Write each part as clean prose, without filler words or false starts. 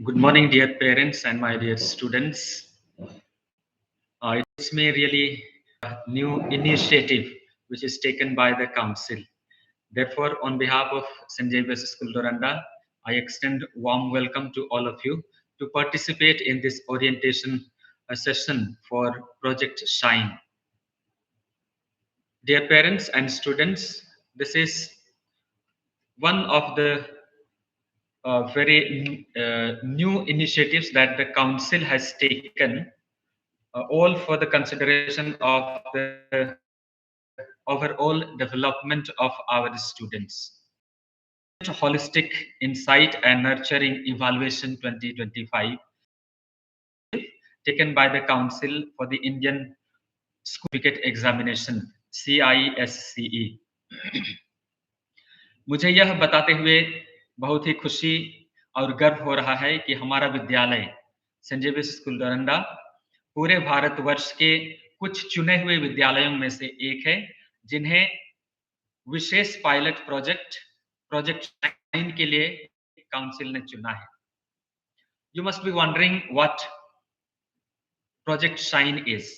Good morning, dear parents and my dear students. It's me really a new initiative which is taken by the council. Therefore, on behalf of St. Xavier's School Doranda, I extend warm welcome to all of you to participate in this orientation session for Project Shine. Dear parents and students, this is one of the very new initiatives that the council has taken, all for the consideration of the overall development of our students. Holistic Insight and Nurturing Evaluation 2025, taken by the Council for the Indian School Certificate Examination, CISCE. मुझे यह बताते हुए बहुत ही खुशी और गर्व हो रहा है कि हमारा विद्यालय सेंट जेवियर्स स्कूल डोरंडा पूरे भारतवर्ष के कुछ चुने हुए विद्यालयों में से एक है जिन्हें विशेष पायलट प्रोजेक्ट शाइन के लिए काउंसिल ने चुना है. You must be wondering what Project Shine is.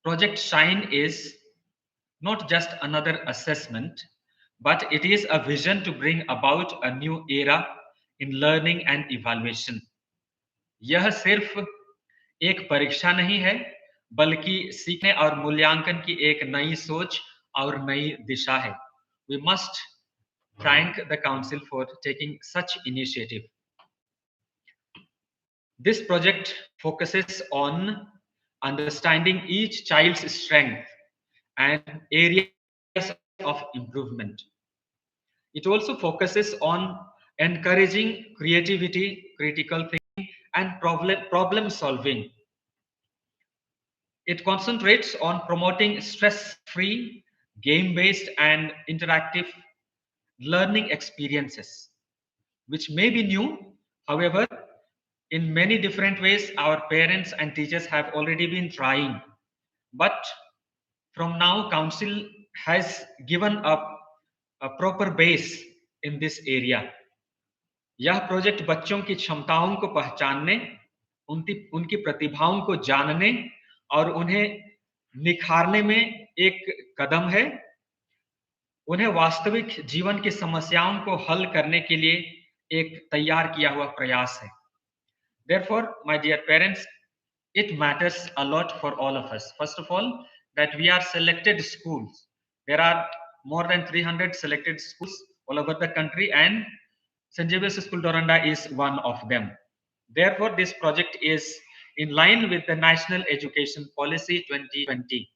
Project Shine is not just another assessment, but it is a vision to bring about a new era in learning and evaluation. यह सिर्फ एक परीक्षा नहीं है, बल्कि सीखने और मूल्यांकन की एक नई सोच और नई दिशा है. We must thank the council for taking such initiative. This project focuses on understanding each child's strength and areas of improvement. It also focuses on encouraging creativity, critical thinking, and problem solving. It concentrates on promoting stress-free, game-based, and interactive learning experiences, which may be new. However, in many different ways, our parents and teachers have already been trying. But from now, Council has given up a proper base in this area. यह project बच्चों की क्षमताओं को पहचानने, उनकी प्रतिभाओं को जानने और उन्हें निखारने में एक कदम है. उन्हें वास्तविक जीवन की समस्याओं को हल करने के लिए एक तैयार किया हुआ प्रयास है. Therefore, my dear parents, it matters a lot for all of us. First of all, that we are selected schools. There are more than 300 selected schools all over the country, and St. Xavier's School Doranda is one of them. Therefore, this project is in line with the National Education Policy 2020,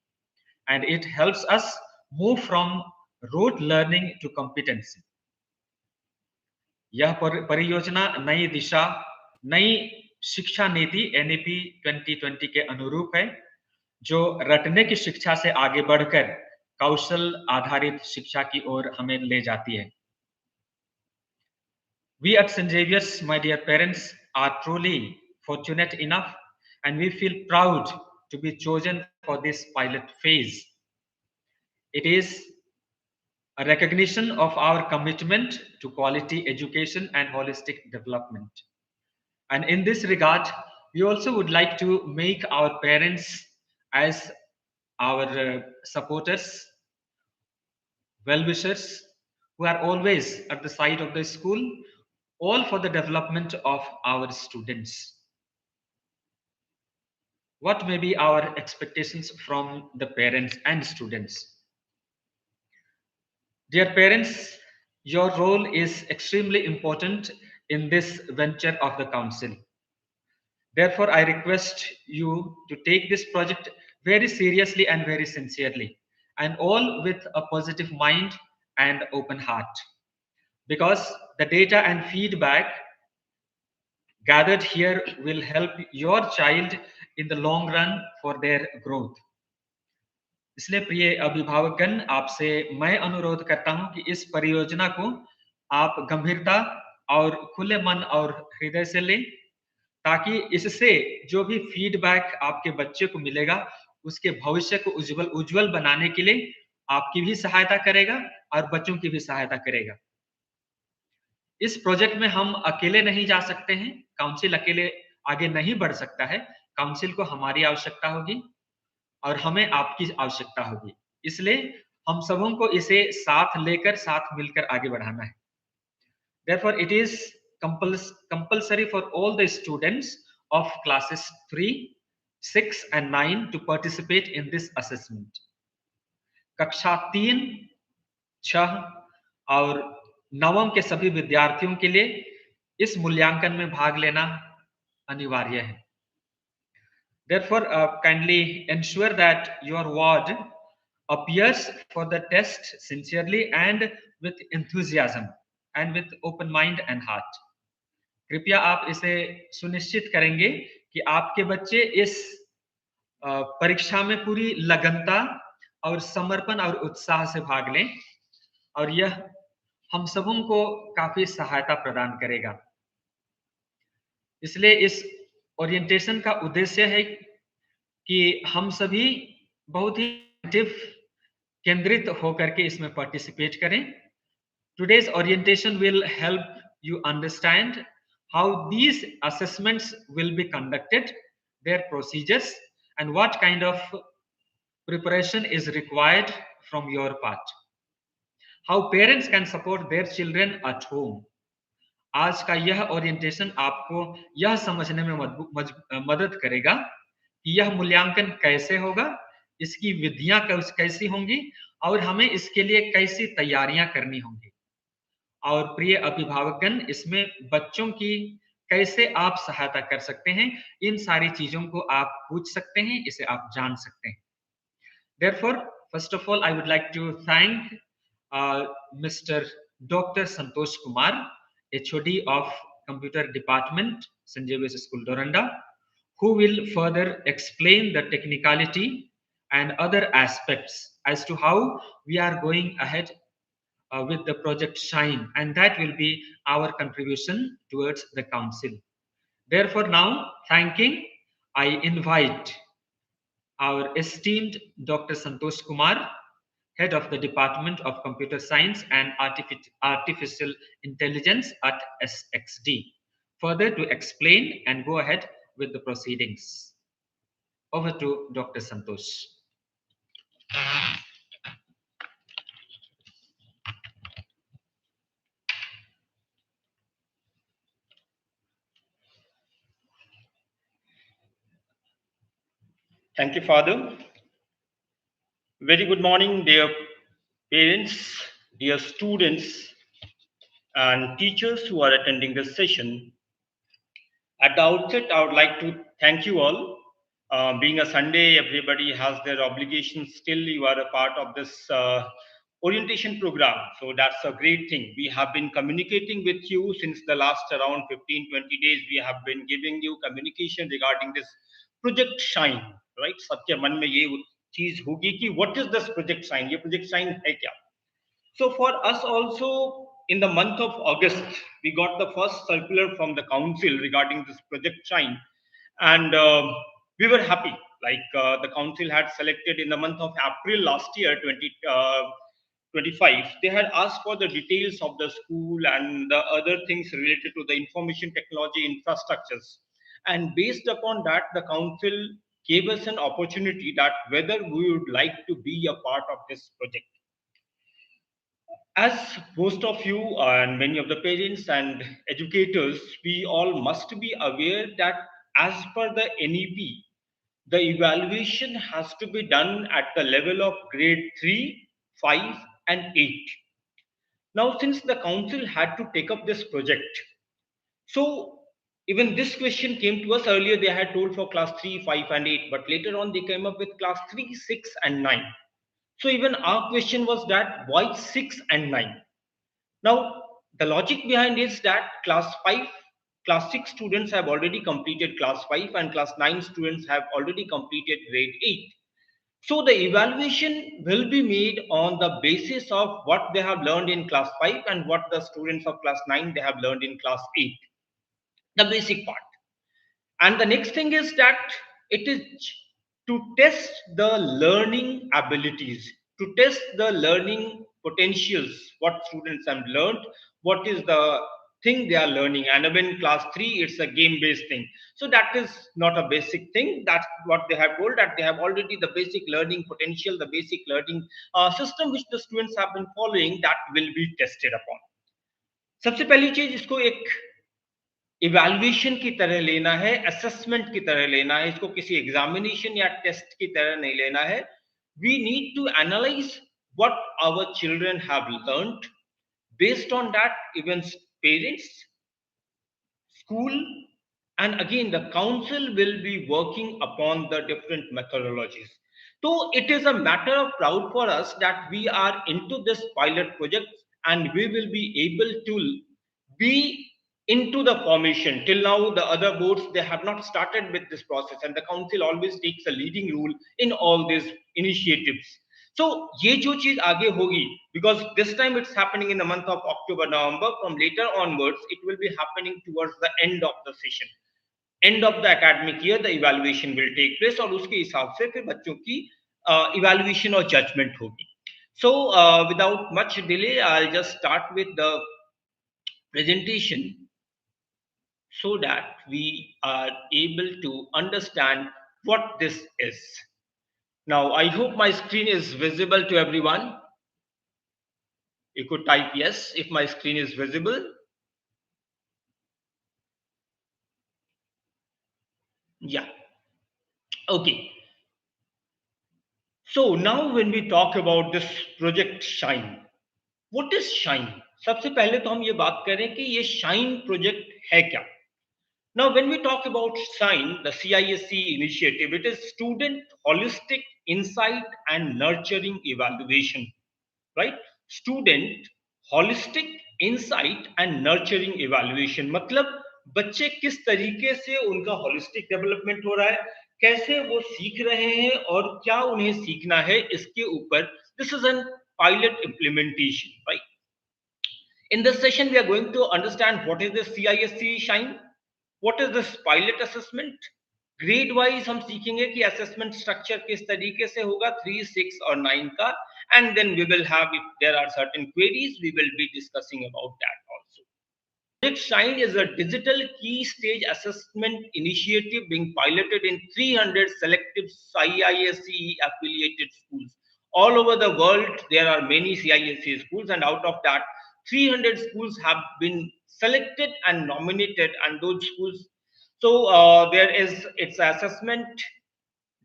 and it helps us move from rote learning to competency. यह परियोजना नई दिशा, नई शिक्षा नीति NEP 2020 के अनुरूप है, जो रटने की शिक्षा से आगे बढ़कर कौशल आधारित शिक्षा की ओर हमें ले जाती है. We at St. Xavier's, my dear parents, are truly fortunate enough, and we feel proud to be chosen for this pilot phase. It is a recognition of our commitment to quality education and holistic development. And in this regard, we also would like to make our parents as our supporters, well-wishers, who are always at the side of the school, all for the development of our students. What may be our expectations from the parents and students? Dear parents, your role is extremely important in this venture of the council. Therefore, I request you to take this project very seriously and very sincerely, and all with a positive mind and open heart, because the data and feedback gathered here will help your child in the long run for their growth. इसलिए प्रिय अभिभावकगण, आपसे मैं अनुरोध करता हूं कि इस परियोजना को आप गंभीरता और खुले मन और हृदय से लें, ताकि इससे जो भी फीडबैक आपके बच्चे को मिलेगा, उसके भविष्य को उज्जवल बनाने के लिए आपकी भी सहायता करेगा और बच्चों की भी सहायता करेगा. इस प्रोजेक्ट में हम अकेले नहीं जा सकते हैं, काउंसिल अकेले आगे नहीं बढ़ सकता है, काउंसिल को हमारी आवश्यकता होगी और हमें आपकी आवश्यकता होगी। इसलिए हम सबों को इसे साथ लेकर, साथ मिलकर आगे बढ़ाना है। Therefore, it is compulsory for all the students of classes 3, 6 and 9 to participate in this assessment. कक्षा 3, 6 और नवम के सभी विद्यार्थियों के लिए इस मूल्यांकन में भाग लेना अनिवार्य है। Therefore, kindly ensure that your ward appears for the test sincerely and with enthusiasm and with open mind and heart. कृपया आप इसे सुनिश्चित करेंगे कि आपके बच्चे इस परीक्षा में पूरी लगनता और समर्पण और उत्साह से भाग लें और यह हम सबों को काफी सहायता प्रदान करेगा। इसलिए इस ओरिएंटेशन का उद्देश्य है कि हम सभी बहुत ही एक्टिव केंद्रित होकर के इसमें पार्टिसिपेट करें। Today's orientation will help you understand how these assessments will be conducted, their procedures, and what kind of preparation is required from your part. How parents can support their children at home. आज का यह orientation आपको यह समझने में मदद करेगा कि यह मूल्यांकन कैसे होगा, इसकी विधियां कैसी होंगी और हमें इसके लिए कैसी तैयारियां करनी होंगी। और प्रिय अभिभावकगण, इसमें बच्चों की कैसे आप सहायता कर सकते हैं, इन सारी चीजों को आप पूछ सकते हैं, इसे आप जान सकते हैं। Therefore, first of all, I would like to thank Mr. Dr. Santosh Kumar, HOD of Computer Department, St. Xavier's School, Doranda, who will further explain the technicality and other aspects as to how we are going ahead with the project Shine, and that will be our contribution towards the council. Therefore, now thanking, I invite our esteemed Dr. Santosh Kumar, Head of the Department of Computer Science and Artificial Intelligence at SXD, further to explain and go ahead with the proceedings. Over to Dr. Santosh. Thank you, Father. Very good morning, dear parents, dear students, and teachers who are attending this session. At the outset, I would like to thank you all. Being a Sunday, everybody has their obligations. Still, you are a part of this orientation program. So that's a great thing. We have been communicating with you since the last around 15-20 days. We have been giving you communication regarding this project Shine, right? सबके मन में ये चीज होगी कि what is this project Shine? ये project Shine है क्या? So for us also, in the month of August, we got the first circular from the council regarding this project Shine, and we were happy. Like the council had selected in the month of April last year, 2025, they had asked for the details of the school and the other things related to the information technology infrastructures. And based upon that, the council gave us an opportunity that whether we would like to be a part of this project. As most of you and many of the parents and educators, we all must be aware that as per the NEP, the evaluation has to be done at the level of grade 3, 5, and 8. Now, since the council had to take up this project, so even this question came to us earlier. They had told for class 3, 5, and 8, but later on they came up with class 3, 6, and 9. So even our question was that why 6 and 9? Now, the logic behind is that class 5, class 6 students have already completed class 5 and class 9 students have already completed grade 8. So the evaluation will be made on the basis of what they have learned in class 5 and what the students of class 9 they have learned in class 8. The basic part. And the next thing is that it is to test the learning abilities, to test the learning potentials, what students have learned, what is the thing they are learning, and in class 3 it's a game based thing. So that is not a basic thing. That's what they have told, that they have already the basic learning potential, the basic learning system which the students have been following, that will be tested upon. सबसे पहली चीज, इसको एक evaluation की तरह लेना है, assessment की तरह लेना है, इसको किसी एग्जामिनेशन या टेस्ट की तरह नहीं लेना है. We need to analyse what our children have learned. Based on that, even parents, school, and again the council will be working upon the different methodologies. So it is a matter of proud for us that we are into this pilot project, and we will be able to be into the formation. Till now the other boards, they have not started with this process, and the council always takes a leading role in all these initiatives. So ये जो चीज आगे होगी, because this time it's happening in the month of October, November, from later onwards it will be happening towards the end of the session, end of the academic year, the evaluation will take place, और उसके हिसाब से फिर बच्चों की evaluation और judgment होगी. So without much delay, I'll just start with the presentation so that we are able to understand what this is. Now, I hope my screen is visible to everyone. You could type yes if my screen is visible. Yeah. Okay. So now when we talk about this project Shine, what is Shine? सबसे पहले तो हम ये बात करें कि ये Shine project है क्या. Now, when we talk about Shine, the CISCE initiative, it is Student Holistic Insight and Nurturing Evaluation, right? Student Holistic Insight and Nurturing Evaluation, मतलब बच्चे किस तरीके से उनका होलिस्टिक डेवलपमेंट हो रहा है, कैसे वो सीख रहे हैं और क्या उन्हें सीखना है, इसके ऊपर this is an pilot implementation, right? In this session, we are going to understand what is the CISCE Shine, what is this pilot assessment. Grade wise हम सीखेंगे कि असेसमेंट स्ट्रक्चर किस तरीके से होगा 3, 6 और 9 का, and then we will have, if there are certain queries, we will be discussing about that also. Project Shine is a digital key stage assessment initiative being piloted in 300 selective CISCE affiliated schools. All over the world, there are many CISCE schools, and out of that, 300 schools have been selected and nominated, and those schools. So there is its assessment,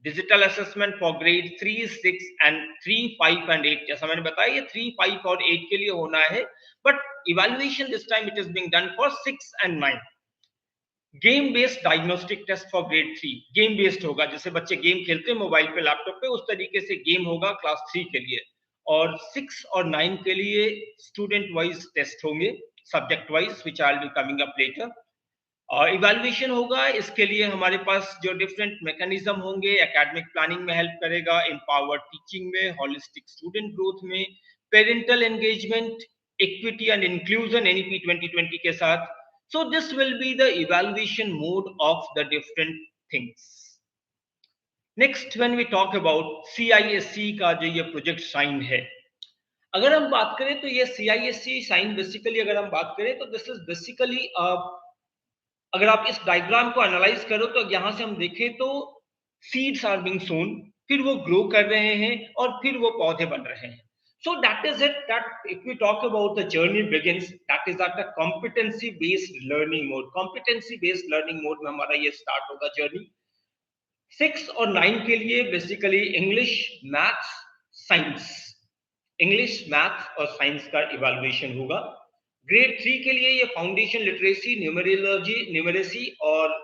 digital assessment for grade 3, 6 and 3, 5 and 8. जैसा मैंने बताया, ये 3, 5 और 8 के लिए होना है, but evaluation this time it is being done for 6 and 9. Game based diagnostic test for grade 3, game based होगा, जैसे बच्चे गेम खेलते हैं मोबाइल पे, लैपटॉप पे, उस तरीके से गेम होगा क्लास 3 के लिए, और 6 और 9 के लिए स्टूडेंट वाइज टेस्ट होंगे, subject wise, which I will be coming up later. Evaluation होगा, इसके लिए हमारे पास जो डिफरेंट मैकेनिज्म होंगे, एकेडमिक प्लानिंग में हेल्प करेगा, एम्पावर्ड टीचिंग में, होलिस्टिक स्टूडेंट ग्रोथ में, parental engagement, equity and inclusion NEP 2020 के साथ. So this will be the evaluation mode of the different things. Next, when we talk about CISCE का जो ये project sign है, अगर हम बात करें तो ये CISCE साइन बेसिकली अगर हम बात करें तो दिस इज बेसिकली, अगर आप इस डायग्राम को एनालाइज करो तो यहां से हम देखें तो सीड्स आर बीइंग सोन, फिर वो ग्रो कर रहे हैं और फिर वो पौधे बन रहे हैं. So that is it, that if we talk about the journey begins, that is at a competency based learning mode. Competency based learning mode में हमारा ये start होगा journey. 6 और 9 के लिए basically English, maths, science, English, maths और science का evaluation होगा. ग्रेड 3 के लिए ये फाउंडेशन लिटरेसी, न्यूमेरोलॉजी, न्यूमेरेसी और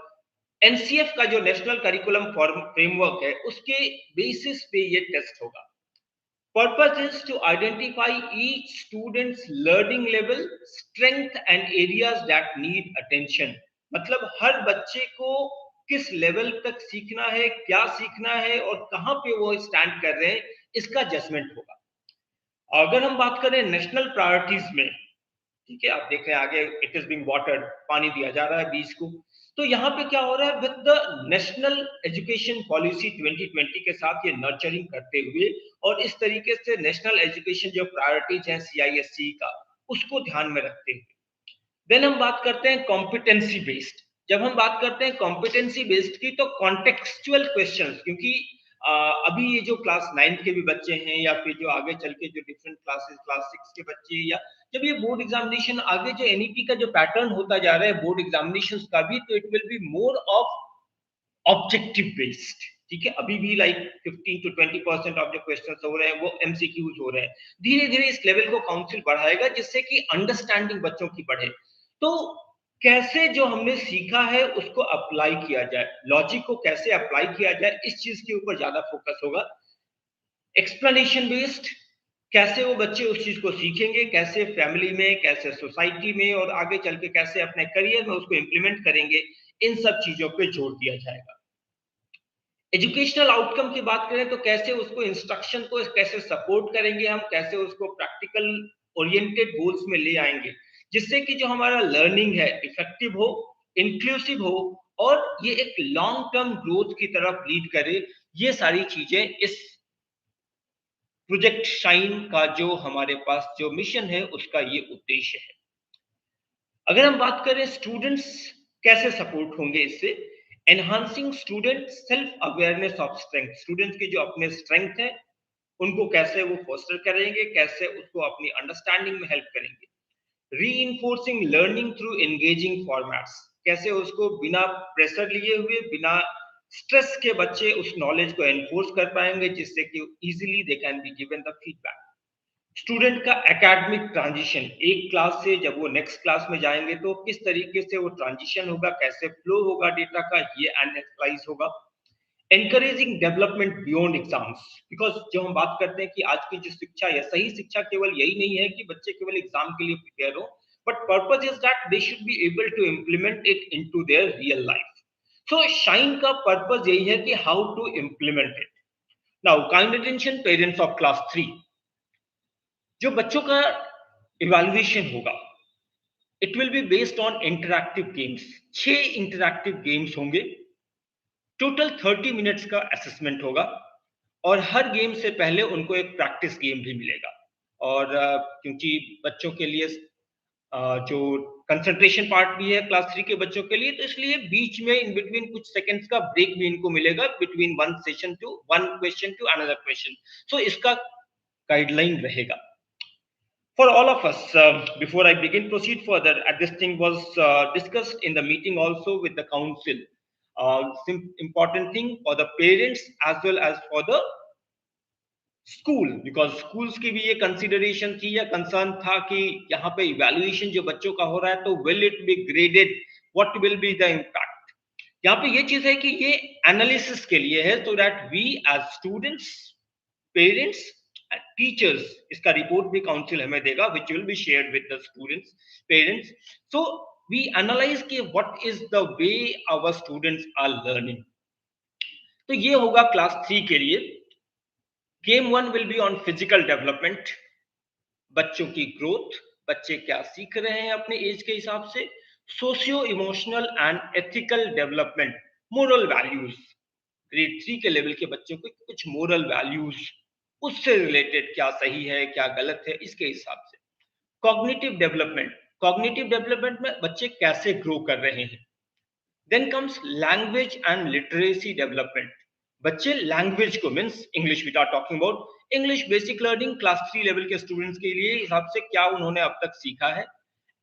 एनसीएफ का जो नेशनल करिकुलम फ्रेमवर्क है उसके बेसिस पे ये टेस्ट होगा. Purpose is to identify each student's learning level, strength and areas that need attention. मतलब हर बच्चे को किस लेवल तक सीखना है, क्या सीखना है और कहाँ पे वो स्टैंड कर रहे हैं, इसका जजमेंट होगा. अगर हम बात करें नेशनल प्रायोरिटीज में, ठीक है, आप देख रहे हैं आगे इट इज बीइंग वाटर्ड, पानी दिया जा रहा है बीज को, तो यहाँ पे क्या हो रहा है, with the national education policy 2020 के साथ ये नर्चरिंग करते हुए और इस तरीके से नेशनल एजुकेशन जो प्रायोरिटीज हैं CISCE का, उसको ध्यान में रखते हुए देन हम बात करते हैं कॉम्पिटेंसी बेस्ड। जब हम बात करते हैं कॉम्पिटेंसी बेस्ड की, तो कॉन्टेक्सचुअल क्वेश्चंस, क्योंकि अभी ये जो क्लास 9 के भी बच्चे हैं, या फिर जो आगे चल के जो डिफरेंट क्लासेस क्लास 6 के बच्चे, या जब ये बोर्ड एग्जामिनेशन आगे जो एनईपी का जो पैटर्न होता जा रहा है बोर्ड एग्जामिनेशन का भी, तो it will be more of objective based. ठीक है, अभी भी लाइक 15 to 20% ऑफ जो क्वेश्चंस हो रहे हैं वो एमसीक्यूज हो रहे हैं। धीरे धीरे इस लेवल को काउंसिल बढ़ाएगा, जिससे कि अंडरस्टैंडिंग बच्चों की बढ़े। तो कैसे जो हमने सीखा है उसको अप्लाई किया जाए, लॉजिक को कैसे अप्लाई किया जाए, इस चीज के ऊपर ज्यादा फोकस होगा। एक्सप्लेनेशन बेस्ड, कैसे वो बच्चे उस चीज को सीखेंगे, कैसे फैमिली में, कैसे सोसाइटी में, और आगे चल के कैसे अपने करियर में उसको इम्प्लीमेंट करेंगे, इन सब चीजों पे जोर दिया जाएगा। एजुकेशनल आउटकम की बात करें तो कैसे उसको इंस्ट्रक्शन को कैसे सपोर्ट करेंगे हम, कैसे उसको प्रैक्टिकल ओरिएंटेड गोल्स में ले आएंगे, जिससे कि जो हमारा लर्निंग है इफेक्टिव हो, इंक्लूसिव हो, और ये एक लॉन्ग टर्म ग्रोथ की तरफ लीड करे। ये सारी चीजें इस प्रोजेक्ट शाइन का जो हमारे पास जो मिशन है उसका ये उद्देश्य है। अगर हम बात करें स्टूडेंट्स कैसे सपोर्ट होंगे इससे, enhancing student self awareness of strength, students के जो अपने स्ट्रेंथ है उनको कैसे वो फोस्टर करेंगे, कैसे उसको अपनी अंडरस्टैंडिंग में हेल्प करेंगे। Reinforcing learning through engaging formats, कैसे उसको बिना प्रेशर लिए हुए, बिना स्ट्रेस के बच्चे उस नॉलेज को एनफोर्स कर पाएंगे, जिससे कि easily they can be given the feedback. Student का एकेडमिक ट्रांजिशन, एक क्लास से जब वो नेक्स्ट क्लास में जाएंगे तो किस तरीके से वो ट्रांजिशन होगा, कैसे फ्लो होगा डेटा का, ये एनालाइज होगा। Encouraging development beyond exams, because जो हम बात करते हैं कि आज की जो शिक्षा है, सही शिक्षा केवल यही नहीं है कि बच्चे केवल एग्जाम के लिए प्रिपेयर हो, but purpose is that they should be able to implement it into their real life. So Shine का पर्पज यही है कि how to implement it. Now kind attention parents of class 3, जो बच्चों का इवैल्यूएशन होगा, it will be based on interactive games. 6 interactive games होंगे, total 30 minutes का असेसमेंट होगा, और हर गेम से पहले उनको एक प्रैक्टिस गेम भी मिलेगा। और क्योंकि बच्चों के लिए जो कंसंट्रेशन पार्ट भी है क्लास 3 के बच्चों के लिए, तो इसलिए बीच में इन बिटवीन कुछ सेकंड्स का ब्रेक भी इनको मिलेगा, between one session to one question to another question. So इसका गाइडलाइन रहेगा for all of us. Before I begin proceed further, this thing was discussed in the meeting also with the council. Important thing for the parents as well as for the school, because schools की भी ये consideration थी या concern था कि यहाँ पे evaluation जो बच्चों का हो रहा है, तो will it be graded, what will be the impact. यहाँ पे ये चीज है कि ये एनालिसिस के लिए है, so that we as students, parents, teachers, इसका रिपोर्ट भी काउंसिल हमें देगा, which will be shared with the students, parents. So we analyse कि what is the way our students are learning. तो ये होगा क्लास 3 के लिए। Game 1 will be on physical development, बच्चों की ग्रोथ, बच्चे क्या सीख रहे हैं अपने एज के हिसाब से। Socio emotional and ethical development, moral values, grade 3 के लेवल के बच्चों को कुछ मोरल वैल्यूज, उससे रिलेटेड क्या सही है क्या गलत है, इसके हिसाब से। कॉग्निटिव डेवलपमेंट, कॉग्निटिव डेवलपमेंट में बच्चे कैसे ग्रो कर रहे हैं। Then comes language and literacy development, बच्चे लैंग्वेज को, means English we are talking about English basic learning, class 3 level के स्टूडेंट्स के लिए हिसाब से क्या उन्होंने अब तक सीखा है।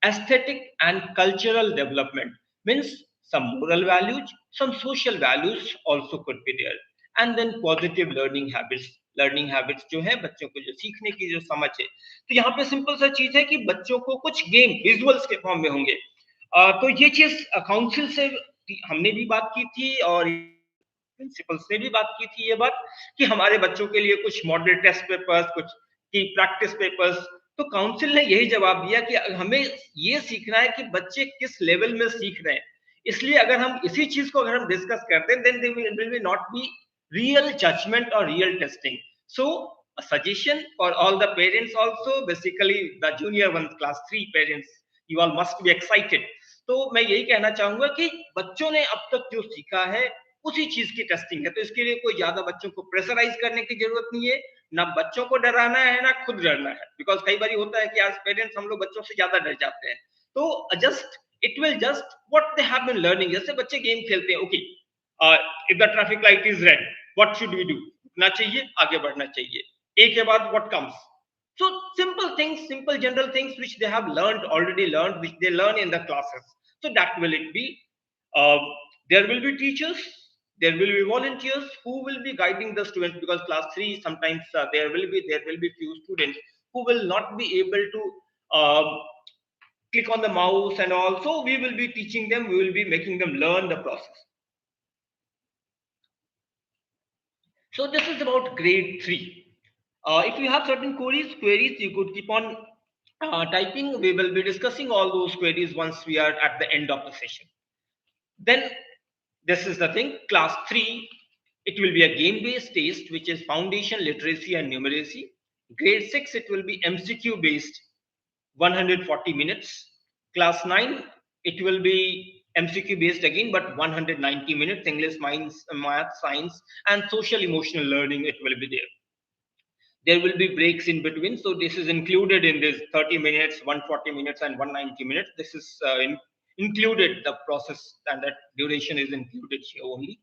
Aesthetic and cultural development means some moral values, some social values also could be there, and then positive learning habits, learning habits जो है बच्चों को जो सीखने की जो समझ है। तो यहाँ पे सिंपल सा चीज है कि बच्चों को कुछ गेम विजुअल्स के फॉर्म में होंगे। तो ये चीज काउंसिल से हमने भी बात की थी, और प्रिंसिपल्स ने भी बात की थी ये बात, कि हमारे बच्चों के लिए कुछ मॉडल टेस्ट पेपर्स, कुछ की प्रैक्टिस पेपर्स। तो काउंसिल ने यही जवाब दिया कि हमें ये सीखना है कि बच्चे किस लेवल में सीख रहे हैं, इसलिए अगर हम इसी चीज को अगर हम डिस्कस करते हैं, then there will not be real judgement और real testing. So a suggestion for all the parents also, basically the junior one class 3 parents, you all must be excited। तो मैं यही कहना चाहूंगा कि बच्चों ने अब तक जो सीखा है उसी चीज की टेस्टिंग है, तो इसके लिए कोई ज्यादा बच्चों को प्रेशराइज करने की जरूरत नहीं है, ना बच्चों को डराना है ना खुद डरना है, बिकॉज कई बार होता है कि आज पेरेंट्स हम लोग बच्चों से ज्यादा डर जाते हैं। So just it will just what they have been learning. जैसे बच्चे गेम खेलते हैं, okay, if the traffic light is red, what should we do? रुकना चाहिए, आगे बढ़ना चाहिए. एक के बाद what comes? So simple things, simple general things which they have learned, already learned, which they learn in the classes. So that will it be. Uh, there will be teachers, there will be volunteers who will be guiding the students, because class 3 sometimes there will be few students who will not be able to click on the mouse and all. So we will be teaching them, we will be making them learn the process. So this is about grade 3. If you have certain queries, you could keep on typing. We will be discussing all those queries once we are at the end of the session. Then this is the thing, class 3, it will be a game based test, which is foundation literacy and numeracy. Grade 6, it will be MCQ based, 140 minutes. Class 9, it will be MCQ based again, but 190 minutes. English, math, science, and social emotional learning, it will be there. There will be breaks in between. So this is included in this 30 minutes, 140 minutes, and 190 minutes. This is included, the process and that duration is included here only.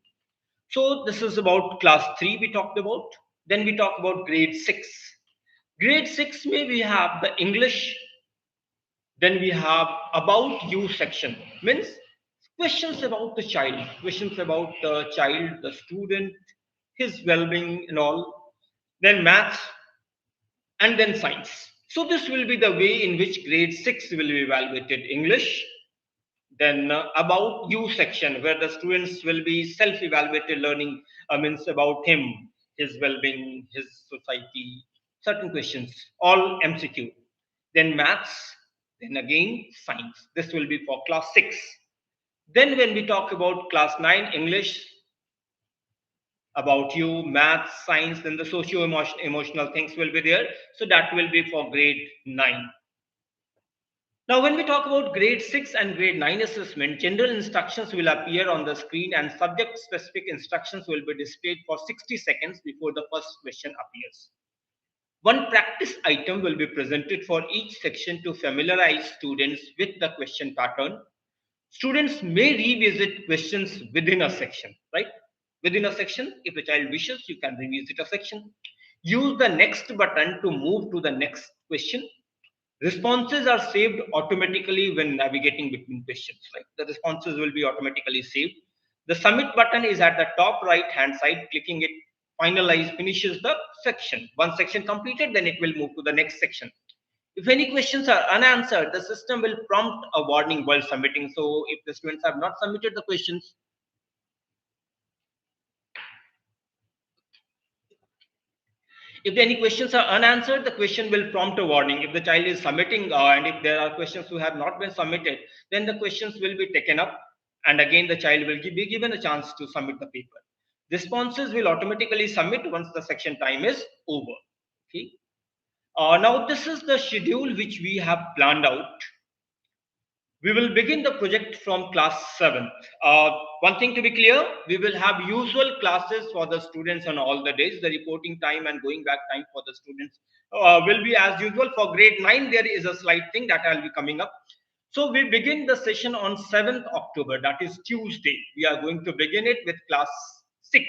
So this is about class 3 we talked about. Then we talk about grade 6. Grade 6 may we have the English, then we have about you section, means questions about the child, the student, his well-being and all. Then maths, and then science. So this will be the way in which grade 6 will be evaluated. English, then about you section, where the students will be self-evaluated learning, means about him, his well-being, his society, certain questions, all MCQ. Then maths, then again science. This will be for class 6. Then when we talk about class 9, English, about you, math, science, then the socio-emotional things will be there. So that will be for grade 9. Now, when we talk about grade 6 and grade 9 assessment, general instructions will appear on the screen and subject-specific instructions will be displayed for 60 seconds before the first question appears. One practice item will be presented for each section to familiarize students with the question pattern. Students may revisit questions within a section, right? Within a section, if a child wishes, you can revisit a section. Use the next button to move to the next question. Responses are saved automatically when navigating between questions, right? The responses will be automatically saved. The submit button is at the top right hand side. Clicking it finishes the section. One section completed, then it will move to the next section. If any questions are unanswered, the system will prompt a warning while submitting. So if the students have not submitted the questions, if any questions are unanswered, the question will prompt a warning. If the child is submitting and if there are questions who have not been submitted, then the questions will be taken up and again the child will be given a chance to submit the paper. Responses will automatically submit once the section time is over. Okay. Now this is the schedule which we have planned out. We will begin the project from class 7th. One thing to be clear, we will have usual classes for the students on all the days. The reporting time and going back time for the students will be as usual. For grade 9, there is a slight thing that I'll be coming up. So we begin the session on 7th October, that is Tuesday. We are going to begin it with class 6.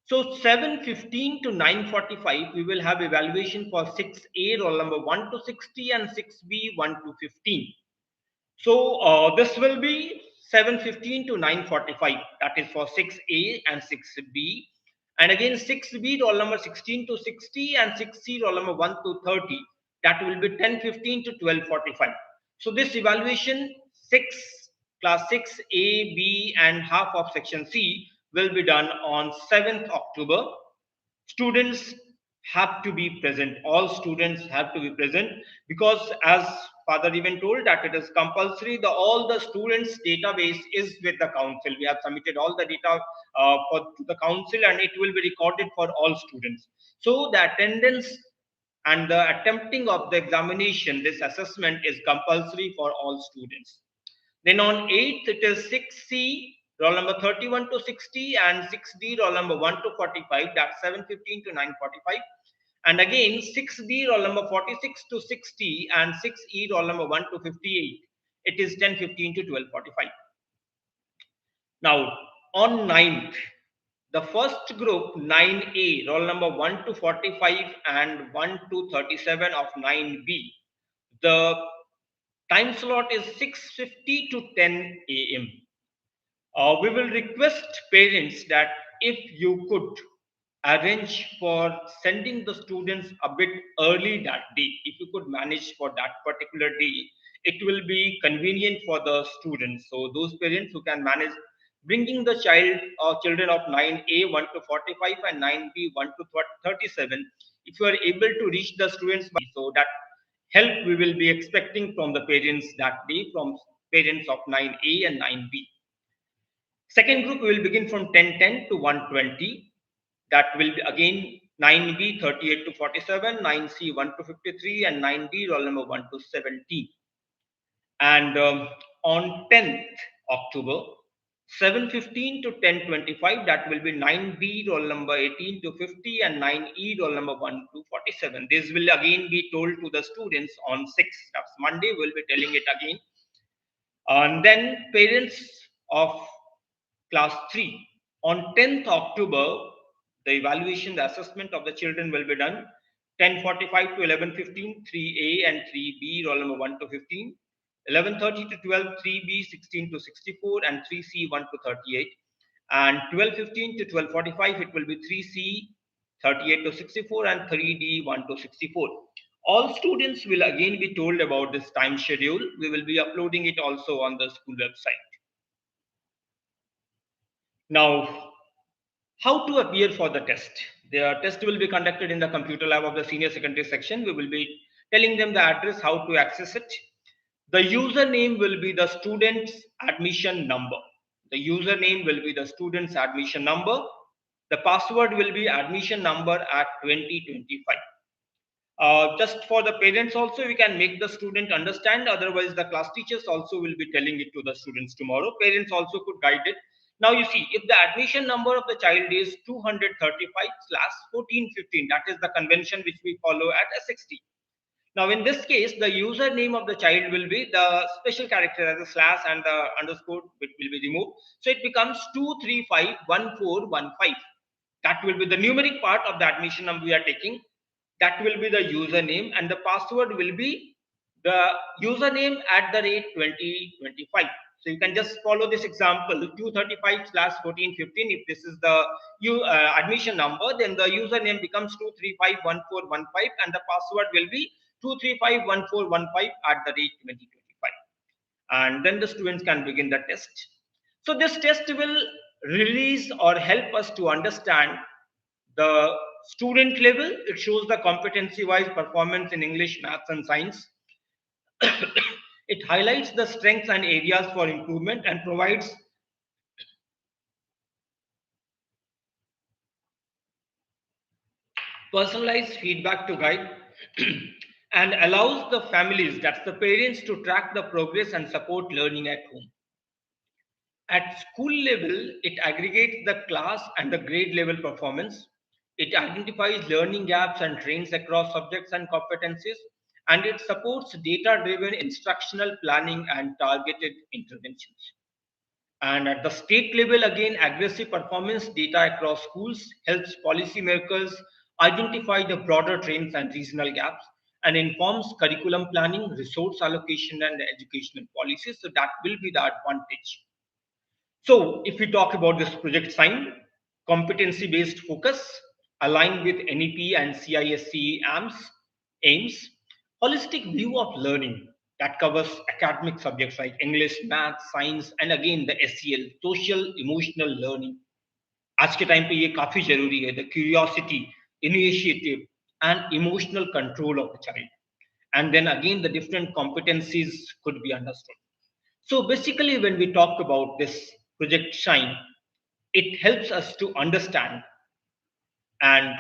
So 7:15 to 9:45, we will have evaluation for 6A, roll number 1 to 60 and 6B 1 to 15. So this will be 7:15 to 9:45. That is for 6A and 6B. And again 6B roll number 16 to 60 and 6C roll number 1 to 30. That will be 10:15 to 12:45. So this evaluation class 6A, B and half of section C will be done on 7th October. Students have to be present. All students have to be present because as father even told that it is compulsory. All the students database is with the council. We have submitted all the data to the council and it will be recorded for all students. So the attendance and the attempting of the examination, this assessment is compulsory for all students. Then on 8th, it is 6C, roll number 31 to 60 and 6D, roll number 1 to 45. That's 7:15 to 9:45. And again, 6B roll number 46 to 60 and 6E roll number 1 to 58. It is 10:15 to 12:45. Now, on 9th, the first group 9A, roll number 1 to 45 and 1 to 37 of 9B, the time slot is 6:50 to 10 a.m. We will request parents that if you could arrange for sending the students a bit early that day, if you could manage for that particular day, it will be convenient for the students. So those parents who can manage bringing the child or children of 9A 1 to 45 and 9B 1 to 37, if you are able to reach the students by, so that help we will be expecting from the parents that day, from parents of 9A and 9B. Second group will begin from 10:10 to 1:20. That will be again 9B 38 to 47, 9C 1 to 53, and 9D roll number 1 to 17. And on 10th October, 7:15 to 10:25, that will be 9B roll number 18 to 50 and 9E roll number 1 to 47. This will again be told to the students on 6th. That's Monday. We'll be telling it again. And then parents of class 3, on 10th October, the evaluation, the assessment of the children will be done 10:45 to 11:15, 3A and 3B, roll number 1 to 15, 11:30 to 12, 3B, 16 to 64, and 3C, 1 to 38. And 12:15 to 12:45, it will be 3C, 38 to 64, and 3D, 1 to 64. All students will again be told about this time schedule. We will be uploading it also on the school website. Now, how to appear for the test? The test will be conducted in the computer lab of the senior secondary section. We will be telling them the address, how to access it. The username will be the student's admission number. The username will be the student's admission number. The password will be admission number at 2025. Just for the parents also, we can make the student understand. Otherwise, the class teachers also will be telling it to the students tomorrow. Parents also could guide it. Now, you see, if the admission number of the child is 235/1415, that is the convention which we follow at S60. Now, in this case, the username of the child will be the special character as a slash and the underscore, which will be removed. So it becomes 2351415. That will be the numeric part of the admission number we are taking. That will be the username, and the password will be the username at the rate 2025. So you can just follow this example 235/1415. If this is the admission number, then the username becomes 2351415 and the password will be 2351415 at the rate 2025. And then the students can begin the test. So this test will release or help us to understand the student level. It shows the competency wise performance in English, maths, and science. It highlights the strengths and areas for improvement and provides personalized feedback to guide and allows the families, that's the parents, to track the progress and support learning at home. At school level, it aggregates the class and the grade level performance. It identifies learning gaps and trains across subjects and competencies, and it supports data-driven instructional planning and targeted interventions. And at the state level, again, aggressive performance data across schools helps policymakers identify the broader trends and regional gaps and informs curriculum planning, resource allocation, and educational policies. So that will be the advantage. So, if we talk about this project sign, competency based focus aligned with NEP and CISCE aims, holistic view of learning that covers academic subjects like English, math, science, and again the SEL, social emotional learning. आज के time पे ये काफी जरूरी है, the curiosity, initiative, and emotional control of the child. And then again, the different competencies could be understood. So basically, when we talk about this project Shine, it helps us to understand and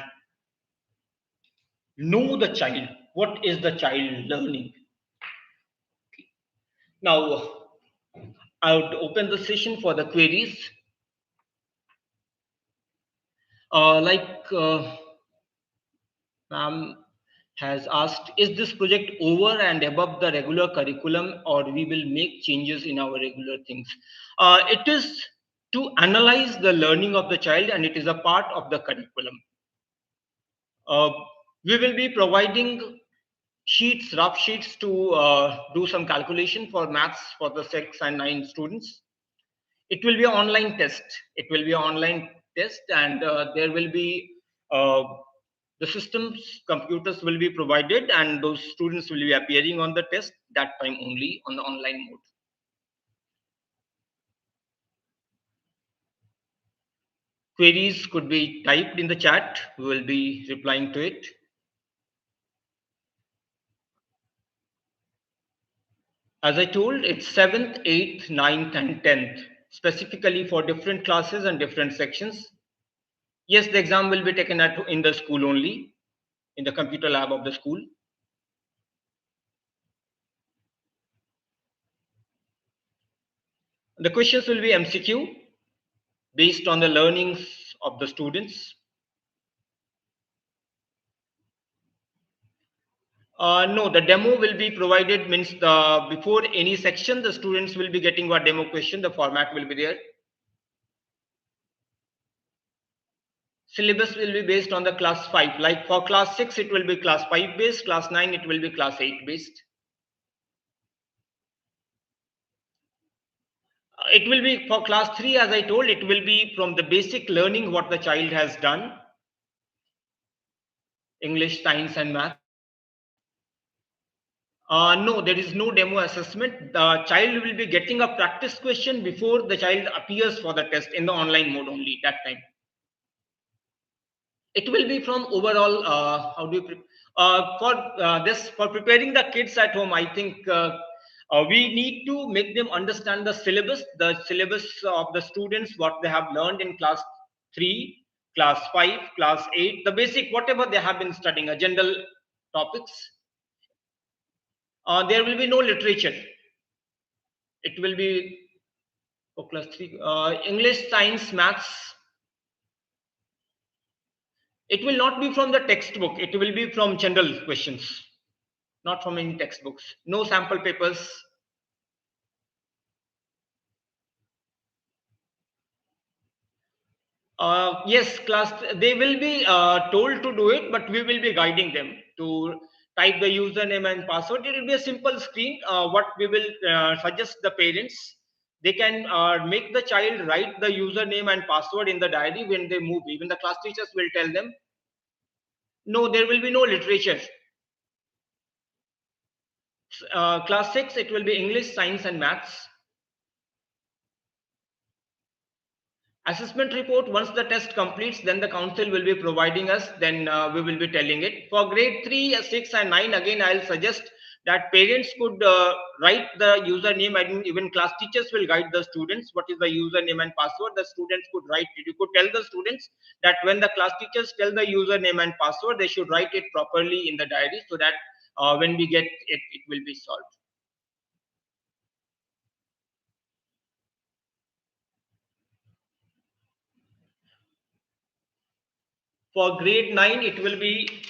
know the child. What is the child learning? Now, I would open the session for the queries. Uh, like uh, Ma'am has asked, is this project over and above the regular curriculum, or we will make changes in our regular things? It is to analyze the learning of the child, and it is a part of the curriculum. Uh, we will be providing sheets, rough sheets to do some calculation for maths for the 6 and 9 students. It will be an online test. It will be an online test, and there will be uh, the systems, computers will be provided, and those students will be appearing on the test that time only on the online mode. Queries could be typed in the chat. We will be replying to it. As I told, it's 7th, 8th, 9th, and 10th, specifically for different classes and different sections. Yes, the exam will be taken in the school only, in the computer lab of the school. The questions will be MCQ based on the learnings of the students. No, the demo will be provided, means before any section, the students will be getting a demo question. The format will be there. Syllabus will be based on the class 5. Like for class 6, it will be class 5 based. Class 9, it will be class 8 based. It will be for class 3, as I told, it will be from the basic learning what the child has done. English, science, and math. No, there is no demo assessment. The child will be getting a practice question before the child appears for the test in the online mode only that time. It will be from overall, how do you, for this, for preparing the kids at home, I think we need to make them understand the syllabus of the students, what they have learned in class 3, class 5, class 8, the basic, whatever they have been studying, a general topics. There will be no literature. It will be for class 3, English, science, maths. It will not be from the textbook. It will be from general questions, not from any textbooks. No sample papers. Yes, class, they will be told to do it, but we will be guiding them to type the username and password. It will be a simple screen. What we will suggest the parents, they can make the child write the username and password in the diary when they move. Even the class teachers will tell them. No, there will be no literature. Class 6, it will be English, science, and maths. Assessment report, once the test completes, then the council will be providing us, then we will be telling it. For grade 3, 6, and 9, again, I'll suggest that parents could write the username, and even class teachers will guide the students what is the username and password. The students could write it. You could tell the students that when the class teachers tell the username and password, they should write it properly in the diary, so that when we get it, it will be solved. For grade 9, it will be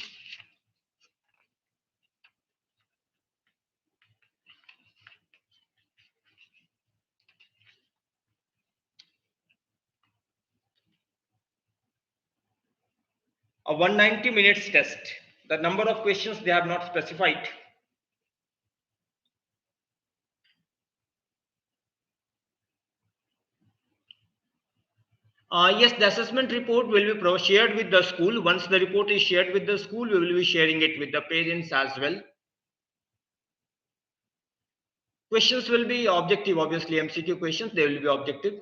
a 190 minutes test. The number of questions they have not specified. Yes, the assessment report will be shared with the school. Once the report is shared with the school, we will be sharing it with the parents as well. Questions will be objective, obviously MCQ questions, they will be objective.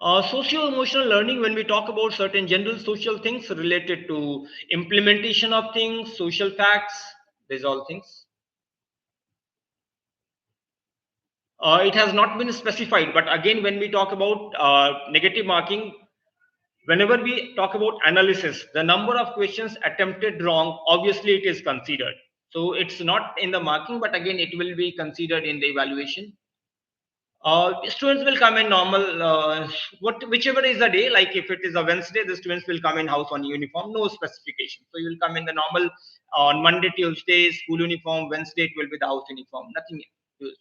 Socio-emotional learning, when we talk about certain general social things related to implementation of things, social facts, these all things. It has not been specified, but again, when we talk about negative marking, whenever we talk about analysis, the number of questions attempted wrong, obviously it is considered. So it's not in the marking, but again, it will be considered in the evaluation. Students will come in normal, whichever is the day. Like if it is a Wednesday, the students will come in house on uniform, no specification. So you will come in the normal on Monday, Tuesday, school uniform. Wednesday it will be the house uniform. Nothing else.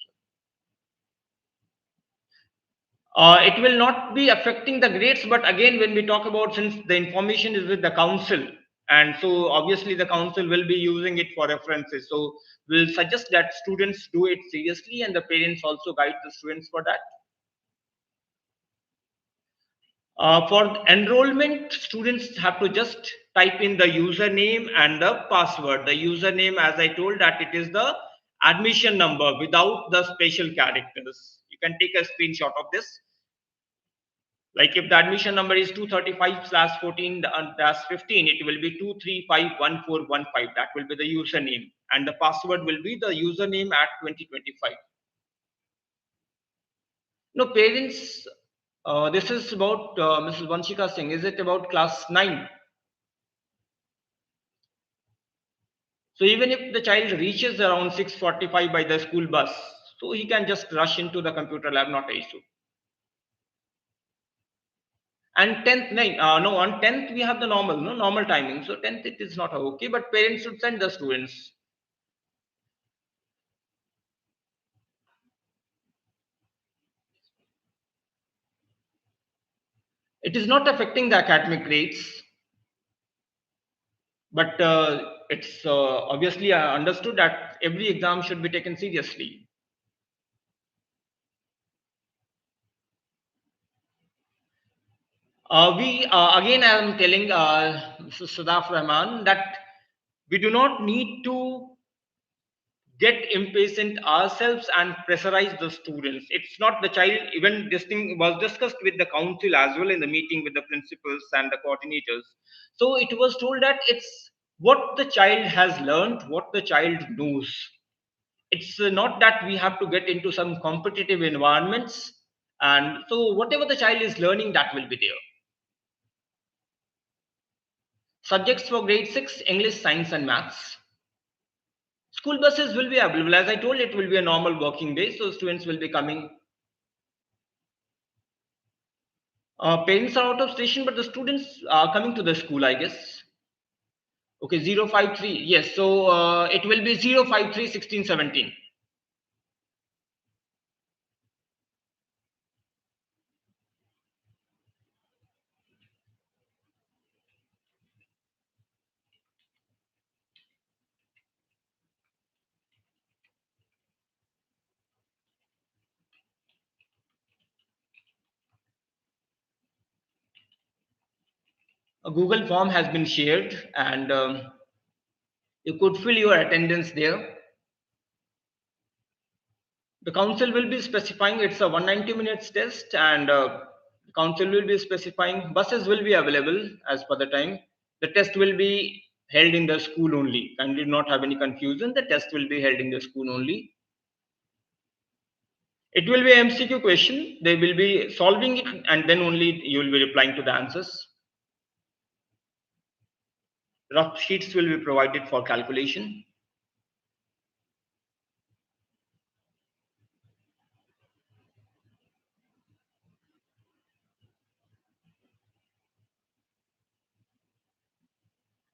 It will not be affecting the grades, but again, when we talk about, since the information is with the council, and so obviously the council will be using it for references. So we'll suggest that students do it seriously, and the parents also guide the students for that. For enrollment, students have to just type in the username and the password. The username, as I told, that it is the admission number without the special characters. You can take a screenshot of this. Like if the admission number is 235/14-15, it will be 2351415. That will be the username, and the password will be the username at 2025. No, parents, this is about Mrs. Vanshika Singh. Is it about class 9? So even if the child reaches around 6:45 by the school bus, so he can just rush into the computer lab, not an issue. And 10th, no, on 10th we have the normal, no normal timing. So 10th it is not okay, but parents should send the students. It is not affecting the academic grades, but it's obviously understood that every exam should be taken seriously. We again, I am telling Mr. Sadaf Rahman that we do not need to get impatient ourselves and pressurize the students. It's not the child. Even this thing was discussed with the council as well in the meeting with the principals and the coordinators. So it was told that it's what the child has learned, what the child knows. It's not that we have to get into some competitive environments. And so whatever the child is learning, that will be there. Subjects for grade 6: English, science, and maths. School buses will be available. As I told, it will be a normal working day, so students will be coming. Parents are out of station, but the students are coming to the school, I guess. Okay, 053. Yes, so it will be 053 16 17. A Google form has been shared, and you could fill your attendance there. The council will be specifying it's a 190 minutes test, and the council will be specifying buses will be available as per the time. The test will be held in the school only. Kindly do not have any confusion. The test will be held in the school only. It will be MCQ question. They will be solving it, and then only you will be replying to the answers. Rough sheets will be provided for calculation.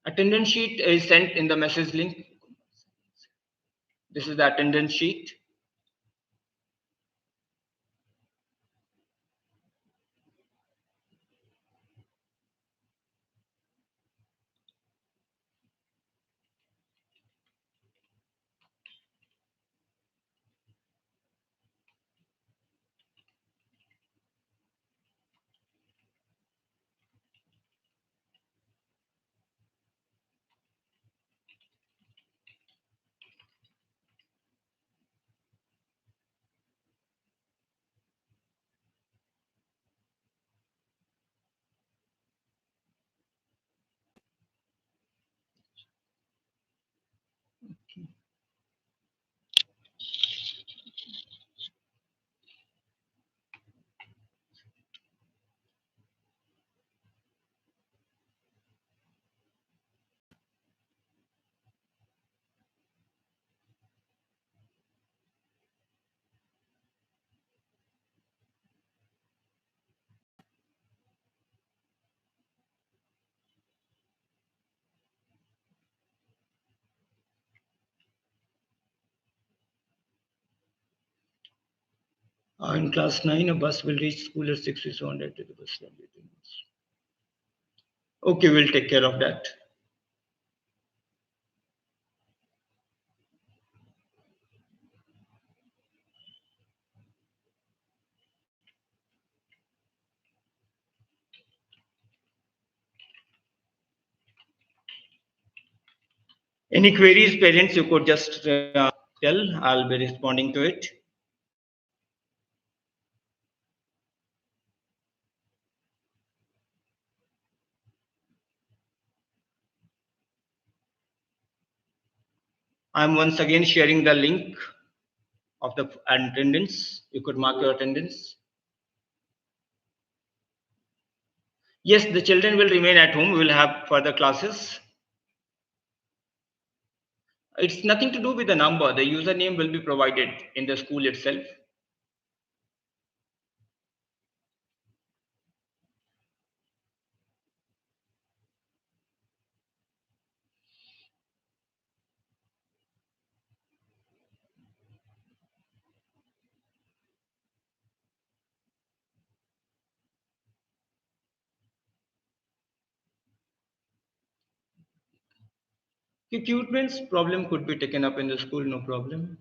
Attendance sheet is sent in the message link. This is the attendance sheet. In class 9, a bus will reach school at 6 is on to the bus stand. Okay, we'll take care of that. Any queries, parents, you could just tell. I'll be responding to it. I'm once again sharing the link of the attendance. You could mark your attendance. Yes, the children will remain at home. We will have further classes. It's nothing to do with the number. The username will be provided in the school itself. Equipment's problem could be taken up in the school, no problem.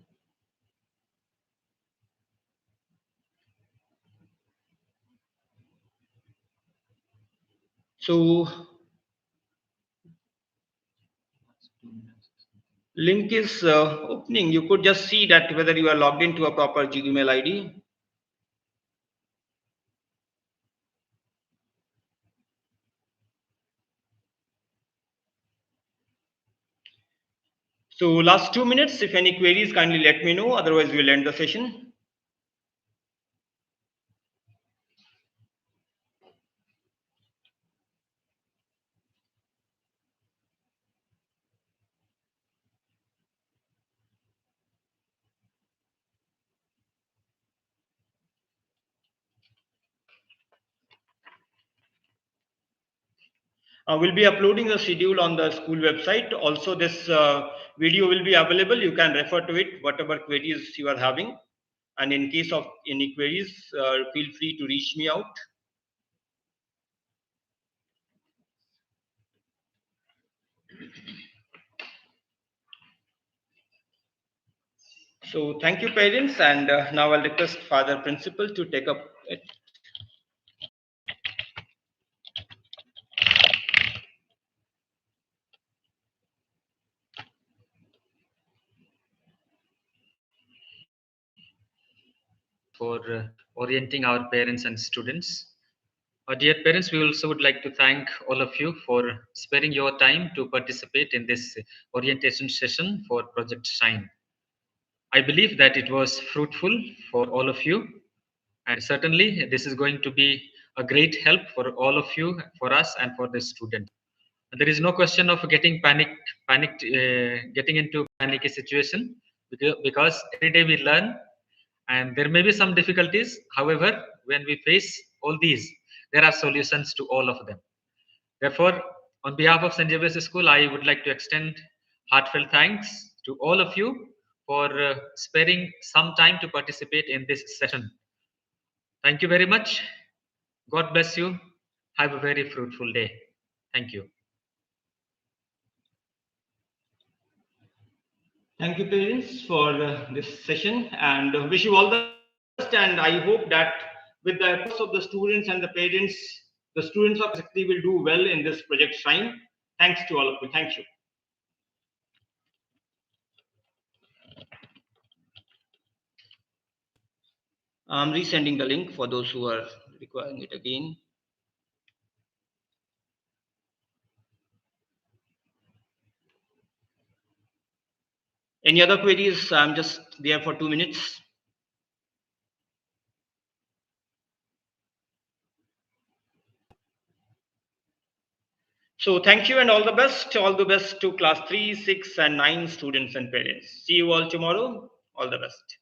So link is opening. You could just see that whether you are logged into a proper Gmail ID. So last 2 minutes, if any queries, kindly let me know. Otherwise, we'll end the session. We'll be uploading the schedule on the school website. Also, this video will be available. You can refer to it, whatever queries you are having. And in case of any queries, feel free to reach me out. So thank you, parents. And now I'll request Father Principal to take up it. For orienting our parents and students. Dear parents, we also would like to thank all of you for sparing your time to participate in this orientation session for Project Shine. I believe that it was fruitful for all of you, and certainly this is going to be a great help for all of you, for us, and for the student. There is no question of getting into panicky situation because every day we learn, and there may be some difficulties. However, when we face all these, there are solutions to all of them. Therefore, on behalf of St. Xavier's School, I would like to extend heartfelt thanks to all of you for sparing some time to participate in this session. Thank you very much. God bless you. Have a very fruitful day. Thank you. Thank you, parents, for this session, and wish you all the best. And I hope that with the efforts of the students and the parents, the students of CISCE will do well in this Project Shine. Thanks to all of you. Thank you. I'm resending the link for those who are requiring it again. Any other queries? I'm just there for 2 minutes. So thank you and all the best. All the best to class 3, 6, and 9 students and parents. See you all tomorrow. All the best.